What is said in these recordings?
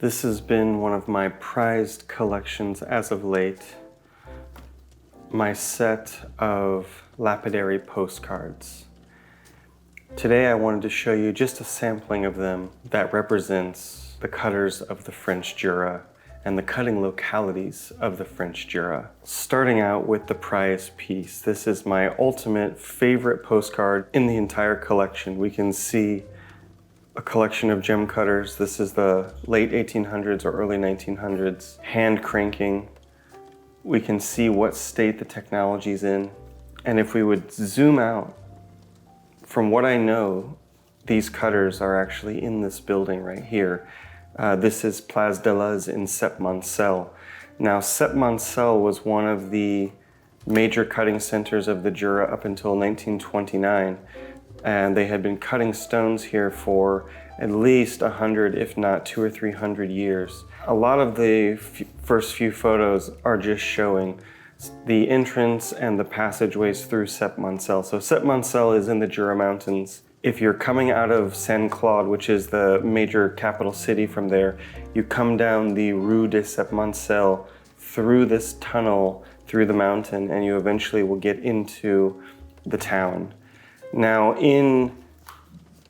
This has been one of my prized collections as of late. My set of Lapidary postcards. Today I wanted to show you just a sampling of them that represents the cutters of the French Jura and the cutting localities of the French Jura. Starting out with the prized piece. This is my ultimate favorite postcard in the entire collection. We can see a collection of gem cutters. This is the late 1800s or early 1900s. Hand cranking. We can see what state the technology's in. And if we would zoom out, from what I know, these cutters are actually in this building right here. This is Place de Luz in Septmoncel. Now, Septmoncel was one of the major cutting centers of the Jura up until 1929. And they had been cutting stones here for at least 100, if not 200 or 300 years. A lot of the first few photos are just showing the entrance and the passageways through Septmoncel. So Septmoncel is in the Jura Mountains. If you're coming out of Saint Claude, which is the major capital city from there, you come down the Rue de Septmoncel through this tunnel through the mountain, and you eventually will get into the town. Now, in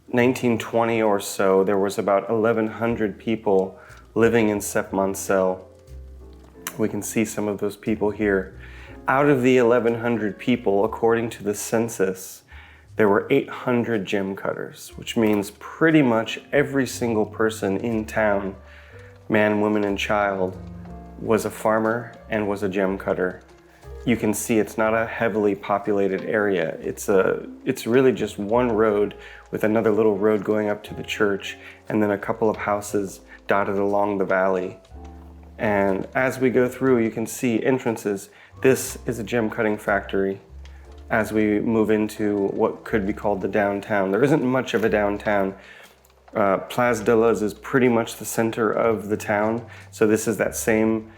1920 or so, there was about 1,100 people living in Septmoncel. We can see some of those people here. Out of the 1,100 people, according to the census, there were 800 gem cutters, which means pretty much every single person in town, man, woman, and child, was a farmer and was a gem cutter. You can see it's not a heavily populated area. It's really just one road with another little road going up to the church and then a couple of houses dotted along the valley. And as we go through, you can see entrances. This is a gem cutting factory as we move into what could be called the downtown. There isn't much of a downtown. Place de Luz is pretty much the center of the town. So this is that same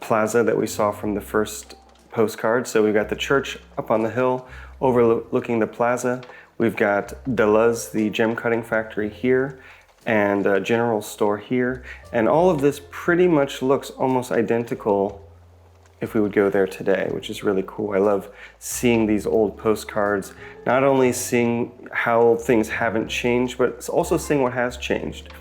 plaza that we saw from the first postcard. So we've got the church up on the hill overlooking the plaza. We've got de Luz, the gem cutting factory here, and a general store here. And all of this pretty much looks almost identical if we would go there today, which is really cool. I love seeing these old postcards, not only seeing how things haven't changed, but also seeing what has changed.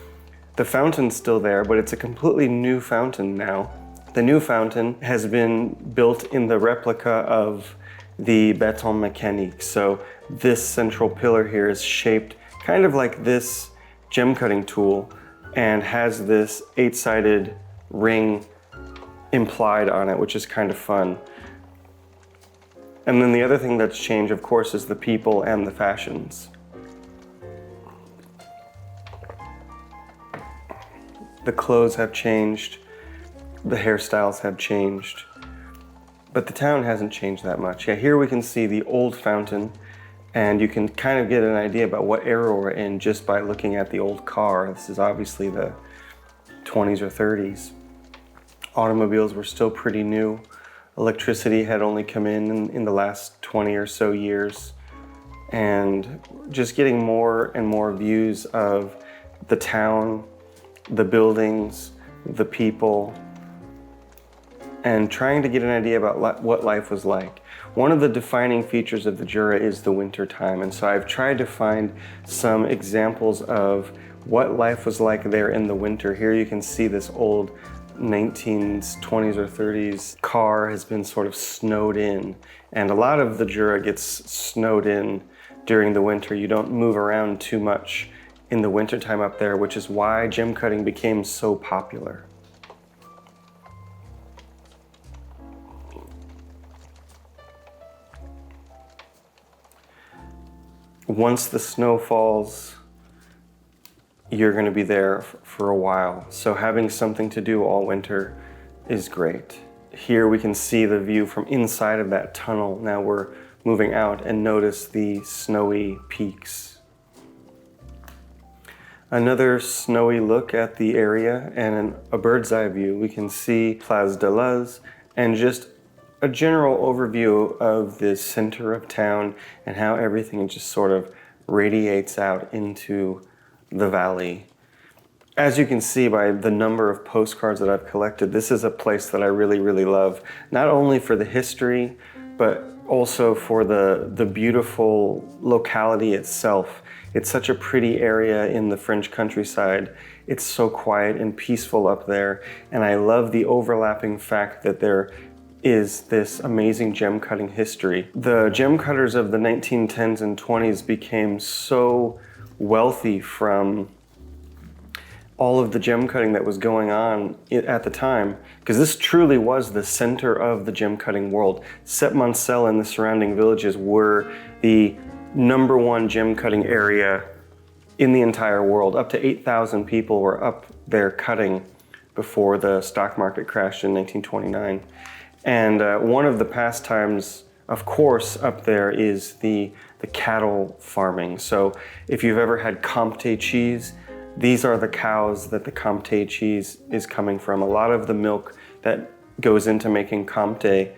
The fountain's still there, but it's a completely new fountain now. The new fountain has been built in the replica of the Béton Mécanique. So this central pillar here is shaped kind of like this gem cutting tool and has this 8-sided ring implied on it, which is kind of fun. And then the other thing that's changed, of course, is the people and the fashions. The clothes have changed. The hairstyles have changed, but the town hasn't changed that much. Yeah, here we can see the old fountain, and you can kind of get an idea about what era we're in just by looking at the old car. This is obviously the 20s or 30s. Automobiles were still pretty new. Electricity had only come in the last 20 or so years, and just getting more and more views of the town, the buildings, the people, and trying to get an idea about what life was like. One of the defining features of the Jura is the winter time, and so I've tried to find some examples of what life was like there in the winter. Here you can see this old 1920s or 30s car has been sort of snowed in, and a lot of the Jura gets snowed in during the winter. You don't move around too much in the wintertime up there, which is why gem cutting became so popular. Once the snow falls, you're going to be there for a while. So having something to do all winter is great. Here we can see the view from inside of that tunnel. Now we're moving out and notice the snowy peaks. Another snowy look at the area and a bird's eye view. We can see Place de Luz and just a general overview of the center of town and how everything just sort of radiates out into the valley. As you can see by the number of postcards that I've collected, this is a place that I really, really love. Not only for the history, but also for the beautiful locality itself. It's such a pretty area in the French countryside. It's so quiet and peaceful up there. And I love the overlapping fact that there is this amazing gem cutting history. The gem cutters of the 1910s and 20s became so wealthy from all of the gem cutting that was going on at the time, because this truly was the center of the gem cutting world. Septmoncel and the surrounding villages were the #1 gem cutting area in the entire world. Up to 8,000 people were up there cutting before the stock market crashed in 1929. And one of the pastimes, of course, up there is the cattle farming. So if you've ever had Comté cheese, these are the cows that the Comté cheese is coming from. A lot of the milk that goes into making Comté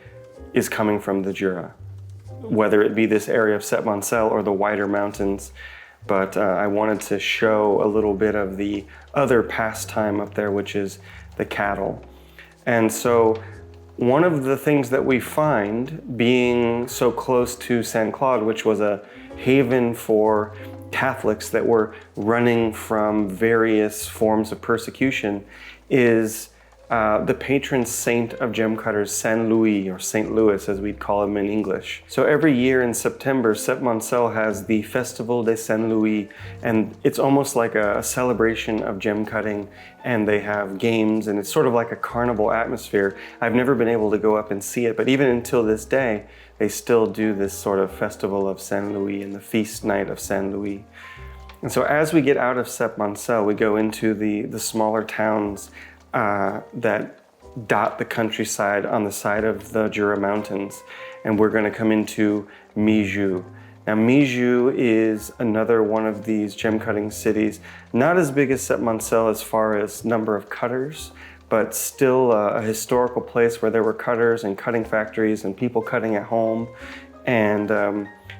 is coming from the Jura, whether it be this area of Septmoncel or the wider mountains. But I wanted to show a little bit of the other pastime up there, which is the cattle. And so one of the things that we find, being so close to Saint Claude, which was a haven for Catholics that were running from various forms of persecution, is the patron saint of gem cutters, Saint Louis, or Saint Louis as we'd call him in English. So every year in September, Septmoncel has the Festival de Saint Louis, and it's almost like a celebration of gem cutting, and they have games, and it's sort of like a carnival atmosphere. I've never been able to go up and see it, but even until this day, they still do this sort of Festival of Saint Louis and the feast night of Saint Louis. And so as we get out of Septmoncel, we go into the smaller towns that dot the countryside on the side of the Jura Mountains. And we're gonna come into Mijou. Now Mijou is another one of these gem cutting cities, not as big as Septmoncel as far as number of cutters, but still a historical place where there were cutters and cutting factories and people cutting at home. And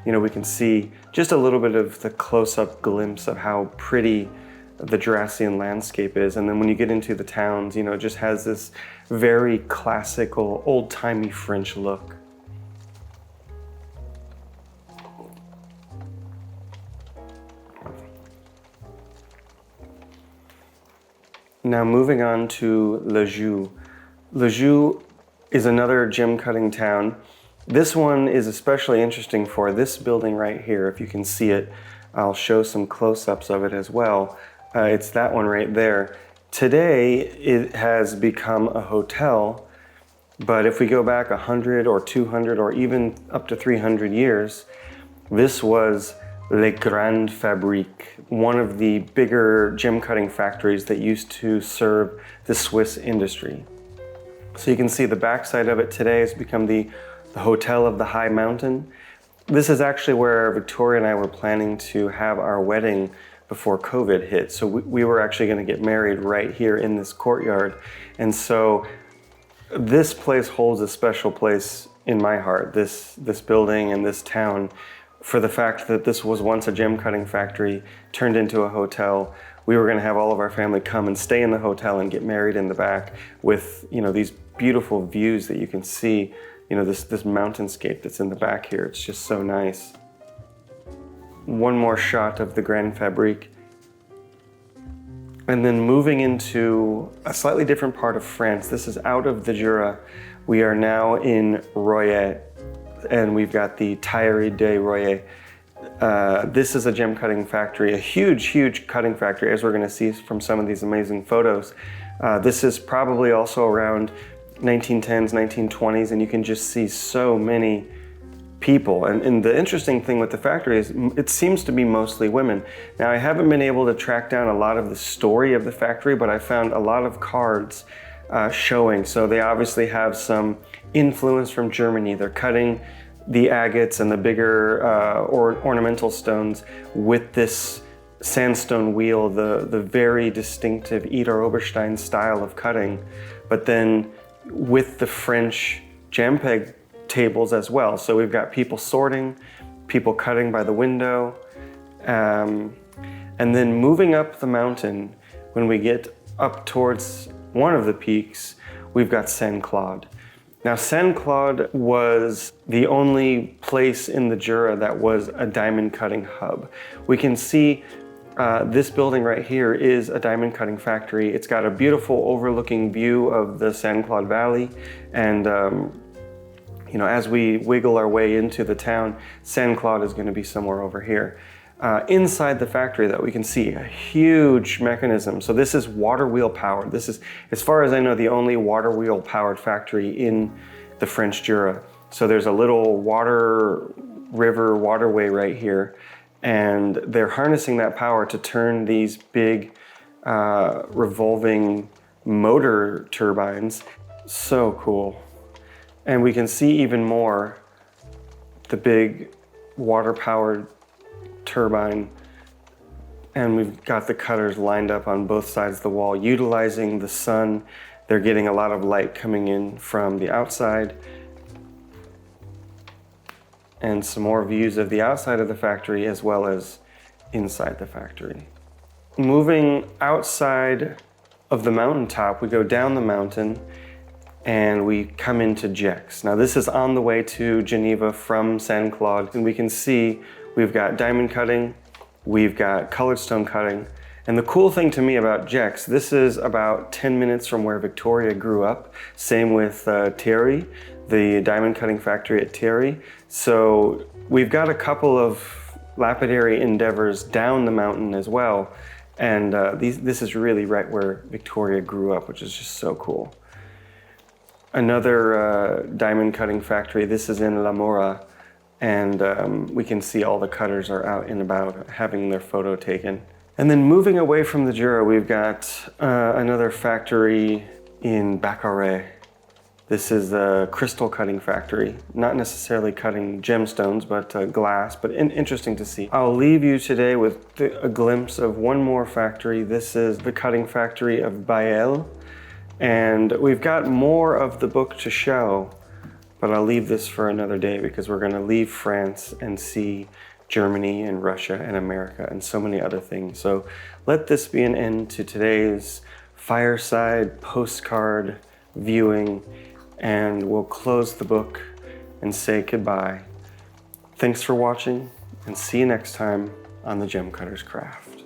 you know, we can see just a little bit of the close-up glimpse of how pretty the Jurassian landscape is. And then when you get into the towns, you know, it just has this very classical, old-timey French look. Now moving on to Le Jeu. Le Jeu is another gem cutting town. This one is especially interesting for this building right here. If you can see it, I'll show some close-ups of it as well. It's that one right there. Today, it has become a hotel, but if we go back 100 or 200 or even up to 300 years, this was Les Grandes Fabriques, one of the bigger gem cutting factories that used to serve the Swiss industry. So you can see the backside of it today has become the Hotel of the High Mountain. This is actually where Victoria and I were planning to have our wedding before COVID hit. So we were actually going to get married right here in this courtyard. And so this place holds a special place in my heart, this building and this town, for the fact that this was once a gem cutting factory turned into a hotel. We were going to have all of our family come and stay in the hotel and get married in the back with, you know, these beautiful views that you can see, you know, this mountainscape that's in the back here. It's just so nice. One more shot of the Grande Fabrique. And then moving into a slightly different part of France. This is out of the Jura. We are now in Royer, and we've got the Taillerie de Royer. This is a gem cutting factory, a huge cutting factory, as we're gonna see from some of these amazing photos. This is probably also around 1910s, 1920s, and you can just see so many people. And the interesting thing with the factory is it seems to be mostly women. Now, I haven't been able to track down a lot of the story of the factory, but I found a lot of cards showing. So they obviously have some influence from Germany. They're cutting the agates and the bigger ornamental stones with this sandstone wheel, the very distinctive Eder Oberstein style of cutting, but then with the French jam peg tables as well. So we've got people sorting, people cutting by the window, and then moving up the mountain, when we get up towards one of the peaks, we've got Saint Claude. Now, Saint Claude was the only place in the Jura that was a diamond cutting hub. We can see this building right here is a diamond cutting factory. It's got a beautiful overlooking view of the Saint Claude Valley. And as we wiggle our way into the town, Saint Claude is going to be somewhere over here. Inside the factory that we can see a huge mechanism. So this is water wheel powered. This is, as far as I know, the only water wheel powered factory in the French Jura. So there's a little waterway right here, and they're harnessing that power to turn these big revolving motor turbines. So cool. And we can see even more the big water powered turbine, and we've got the cutters lined up on both sides of the wall, utilizing the sun. They're getting a lot of light coming in from the outside, and some more views of the outside of the factory as well as inside the factory. Moving outside of the mountaintop, we go down the mountain and we come into Gex. Now this is on the way to Geneva from Saint Claude, and we can see we've got diamond cutting, we've got colored stone cutting. And the cool thing to me about Gex, this is about 10 minutes from where Victoria grew up. Same with Thierry, the diamond cutting factory at Thierry. So we've got a couple of lapidary endeavors down the mountain as well. And this is really right where Victoria grew up, which is just so cool. Another diamond cutting factory, this is in La Mora. And we can see all the cutters are out and about having their photo taken. And then moving away from the Jura, we've got another factory in Baccarat. This is a crystal cutting factory, not necessarily cutting gemstones, but glass, but interesting to see. I'll leave you today with a glimpse of one more factory. This is the cutting factory of Bailleul. And we've got more of the book to show, but I'll leave this for another day because we're going to leave France and see Germany and Russia and America and so many other things. So let this be an end to today's fireside postcard viewing, and we'll close the book and say goodbye. Thanks for watching, and see you next time on the Gem Cutter's Craft.